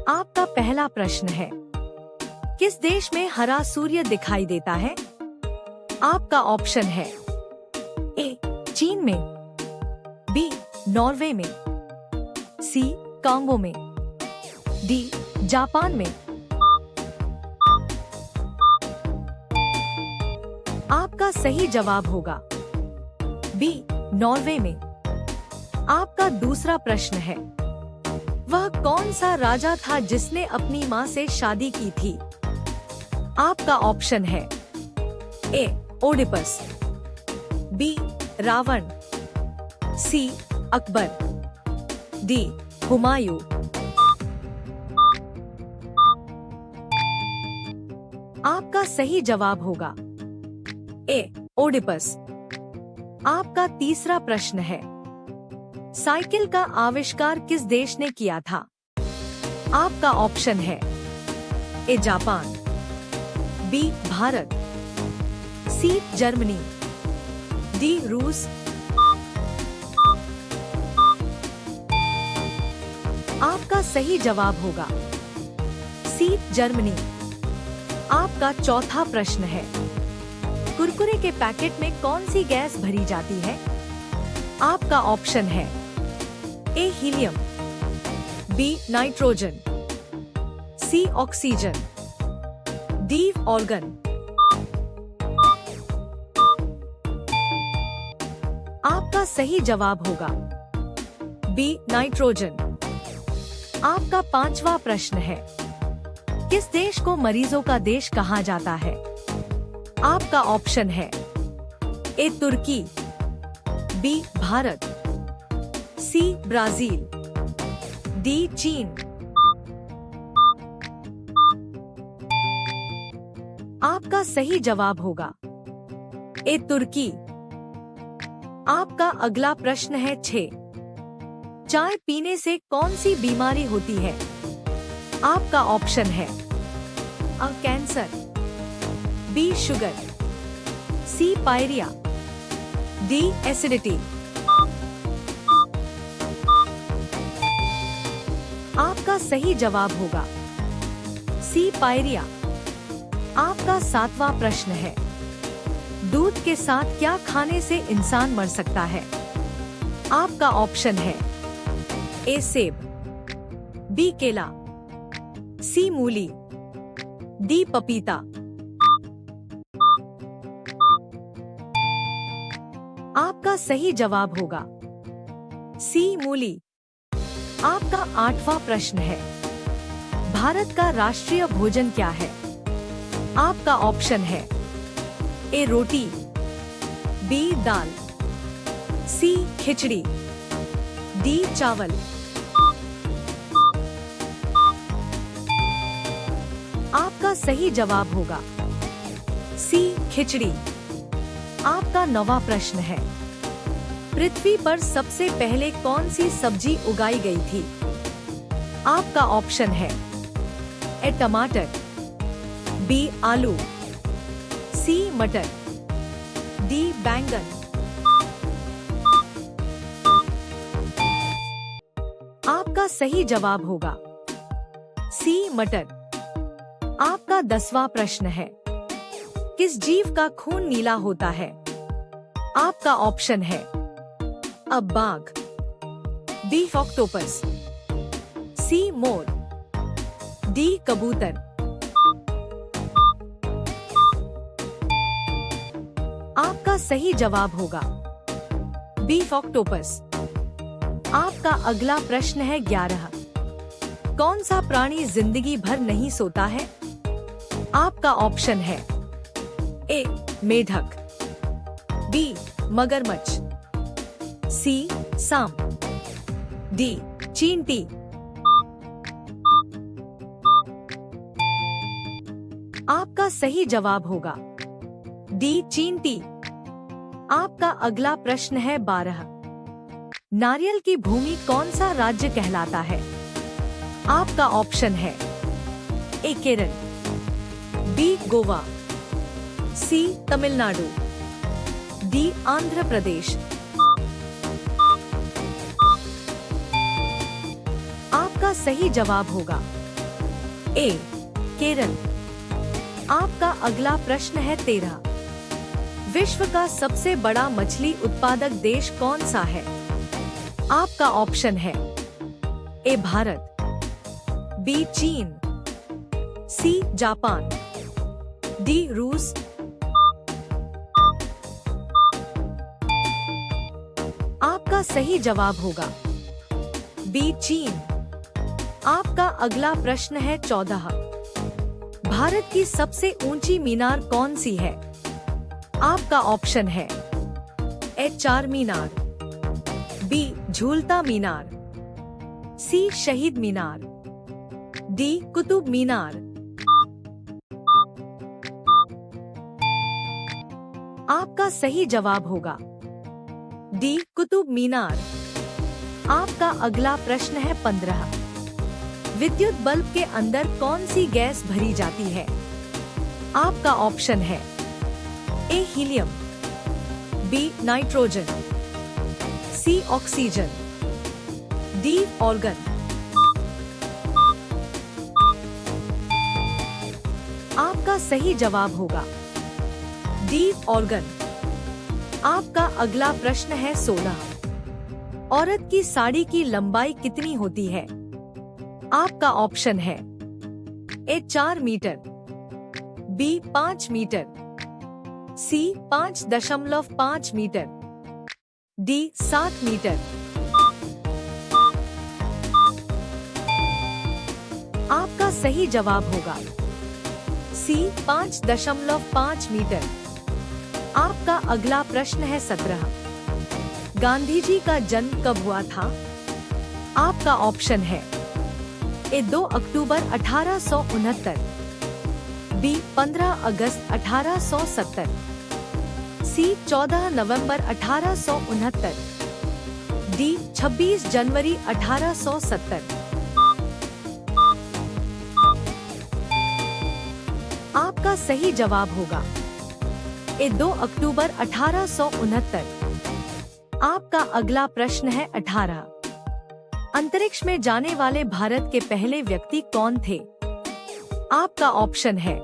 आपका पहला प्रश्न है, किस देश में हरा सूर्य दिखाई देता है? आपका ऑप्शन है ए चीन में, बी नॉर्वे में, सी कांगो में, डी जापान में। आपका सही जवाब होगा बी नॉर्वे में। आपका दूसरा प्रश्न है, वह कौन सा राजा था जिसने अपनी मां से शादी की थी? आपका ऑप्शन है ए ओडिपस, बी रावण, सी अकबर, डी हुमायूं। आपका सही जवाब होगा ए ओडिपस। आपका तीसरा प्रश्न है, साइकिल का आविष्कार किस देश ने किया था? आपका ऑप्शन है A Japan, B Bharat, C Germany, D रूस। आपका सही जवाब होगा सी जर्मनी। आपका चौथा प्रश्न है, कुरकुरे के पैकेट में कौन सी गैस भरी जाती है? आपका ऑप्शन है ए हीलियम, बी नाइट्रोजन, सी ऑक्सीजन, डी ऑर्गन। आपका सही जवाब होगा बी नाइट्रोजन। आपका पांचवा प्रश्न है, किस देश को मरीजों का देश कहा जाता है? आपका ऑप्शन है ए तुर्की, B Bharat, C Brazil, D चीन। आपका सही जवाब होगा ए तुर्की। आपका अगला प्रश्न है 6, चाय पीने से कौन सी बीमारी होती है? आपका ऑप्शन है A cancer, B sugar, C pyorrhoea, D acidity. आपका सही जवाब होगा सी पायरिया। आपका 7वां प्रश्न है, दूध के साथ क्या खाने से इंसान मर सकता है? आपका ऑप्शन है ए सेब, बी केला, सी मूली, डी पपीता। आपका सही जवाब होगा सी मूली। आपका 8वां प्रश्न है, भारत का राष्ट्रीय भोजन क्या है? आपका ऑप्शन है ए रोटी, बी दाल, सी खिचड़ी, डी चावल। आपका सही जवाब होगा सी खिचड़ी। आपका 9वां प्रश्न है, पृथ्वी पर सबसे पहले कौन सी सब्जी उगाई गई थी? आपका ऑप्शन है ए टमाटर, बी आलू, सी मटर, डी बैंगन। आपका सही जवाब होगा सी मटर। आपका 10वां प्रश्न है, किस जीव का खून नीला होता है? आपका ऑप्शन है अ बाघ, बी ऑक्टोपस, सी मोर, डी कबूतर। आपका सही जवाब होगा बी ऑक्टोपस। आपका अगला प्रश्न है 11, कौन सा प्राणी जिंदगी भर नहीं सोता है? आपका ऑप्शन है ए मेढक, बी मगरमच्छ, सी सांप, डी चींटी। आपका सही जवाब होगा डी चींटी। आपका अगला प्रश्न है 12, नारियल की भूमि कौन सा राज्य कहलाता है? आपका ऑप्शन है ए केरल, बी गोवा, सी तमिलनाडु, डी आंध्र प्रदेश। आपका सही जवाब होगा ए केरल। आपका अगला प्रश्न है 13। विश्व का सबसे बड़ा मछली उत्पादक देश कौन सा है? आपका ऑप्शन है ए भारत, बी चीन, सी जापान, डी रूस। आपका सही जवाब होगा बी चीन। आपका अगला प्रश्न है 14। भारत की सबसे ऊंची मीनार कौन सी है? आपका ऑप्शन है ए चार मीनार, बी झूलता मीनार, सी शहीद मीनार, डी कुतुब मीनार। आपका सही जवाब होगा डी कुतुब मीनार। आपका अगला प्रश्न है 15। विद्युत बल्ब के अंदर कौन सी गैस भरी जाती है? आपका ऑप्शन है ए हीलियम, बी नाइट्रोजन, सी ऑक्सीजन, डी ऑर्गन। आपका सही जवाब होगा डी ऑर्गन। आपका अगला प्रश्न है 16। औरत की साड़ी की लंबाई कितनी होती है? आपका ऑप्शन है ए 4 मीटर, बी 5 मीटर, सी 5.5 मीटर, डी 7 मीटर। आपका सही जवाब होगा सी 5.5 मीटर। आपका अगला प्रश्न है 17। गांधी जी का जन्म कब हुआ था? आपका ऑप्शन है ए 2 अक्टूबर 1869, बी 15 अगस्त 1870, सी 14 नवंबर 1869, डी 26 जनवरी 1870। आपका सही जवाब होगा ए 2 अक्टूबर 1869। आपका अगला प्रश्न है 18। अंतरिक्ष में जाने वाले भारत के पहले व्यक्ति कौन थे? आपका ऑप्शन है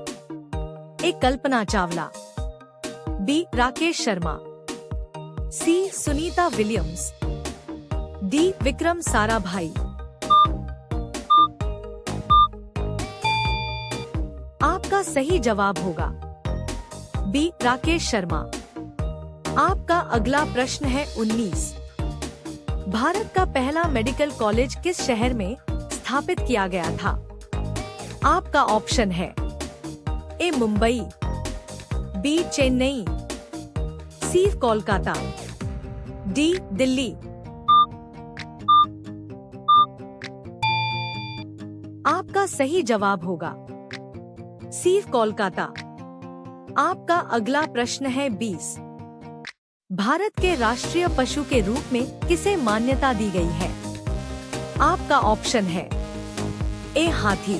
ए कल्पना चावला, बी राकेश शर्मा, सी सुनीता विलियम्स, डी विक्रम साराभाई। आपका सही जवाब होगा बी राकेश शर्मा। आपका अगला प्रश्न है 19। भारत का पहला मेडिकल कॉलेज किस शहर में स्थापित किया गया था? आपका ऑप्शन है ए मुंबई, बी चेन्नई, सी कोलकाता, डी दिल्ली। आपका सही जवाब होगा सी कोलकाता। आपका अगला प्रश्न है 20। भारत के राष्ट्रीय पशु के रूप में किसे मान्यता दी गई है? आपका ऑप्शन है ए हाथी,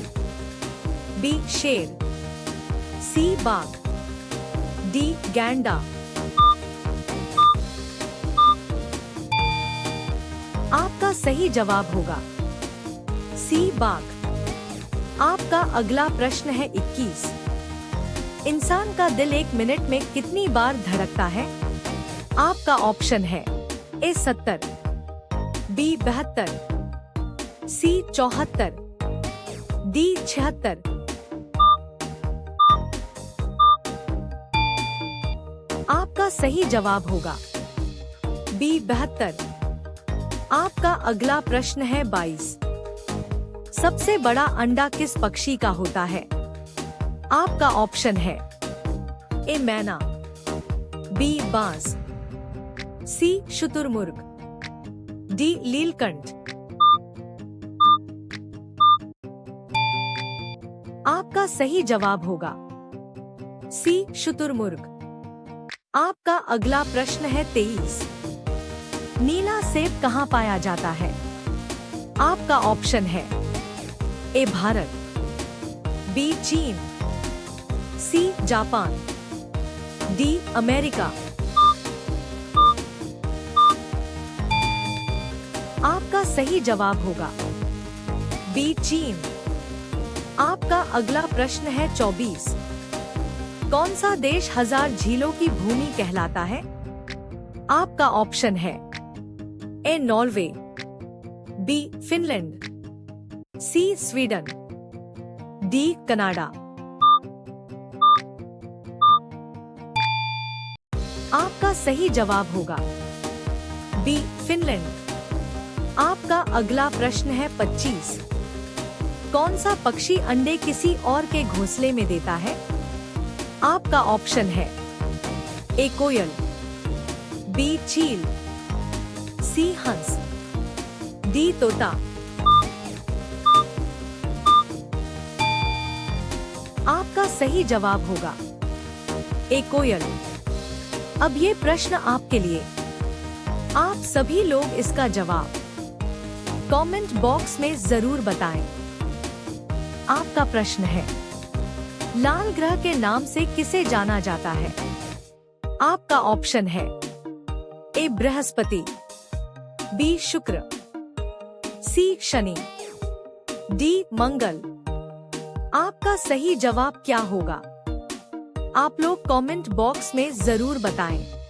बी शेर, सी बाघ, डी गैंडा। आपका सही जवाब होगा सी बाघ। आपका अगला प्रश्न है 21। इंसान का दिल 1 मिनट में कितनी बार धड़कता है? आपका ऑप्शन है ए 70, बी 72, सी 74, डी 76। आपका सही जवाब होगा बी 72। आपका अगला प्रश्न है 22। सबसे बड़ा अंडा किस पक्षी का होता है? आपका ऑप्शन है ए मैना, बी बाज, सी शुतुरमुर्ग, डी लीलकंठ। आपका सही जवाब होगा सी शुतुरमुर्ग। आपका अगला प्रश्न है 23। नीला सेब कहाँ पाया जाता है? आपका ऑप्शन है ए भारत, बी चीन, सी जापान, डी अमेरिका। आपका सही जवाब होगा बी चीन। आपका अगला प्रश्न है 24। कौन सा देश 1000 झीलों की भूमि कहलाता है? आपका ऑप्शन है A Norway, B Finland, C Sweden, D Canada. आपका सही जवाब होगा बी फिनलैंड। आपका अगला प्रश्न है 25। कौन सा पक्षी अंडे किसी और के घोंसले में देता है? आपका ऑप्शन है ए कोयल, बी चील, सी हंस, डी तोता। आपका सही जवाब होगा ए कोयल। अब ये प्रश्न आपके लिए। आप सभी लोग इसका जवाब कमेंट बॉक्स में जरूर बताएं। आपका प्रश्न है, लाल ग्रह के नाम से किसे जाना जाता है? आपका ऑप्शन है ए बृहस्पति, बी शुक्र, सी शनि, डी मंगल। आपका सही जवाब क्या होगा? आप लोग कमेंट बॉक्स में जरूर बताएं।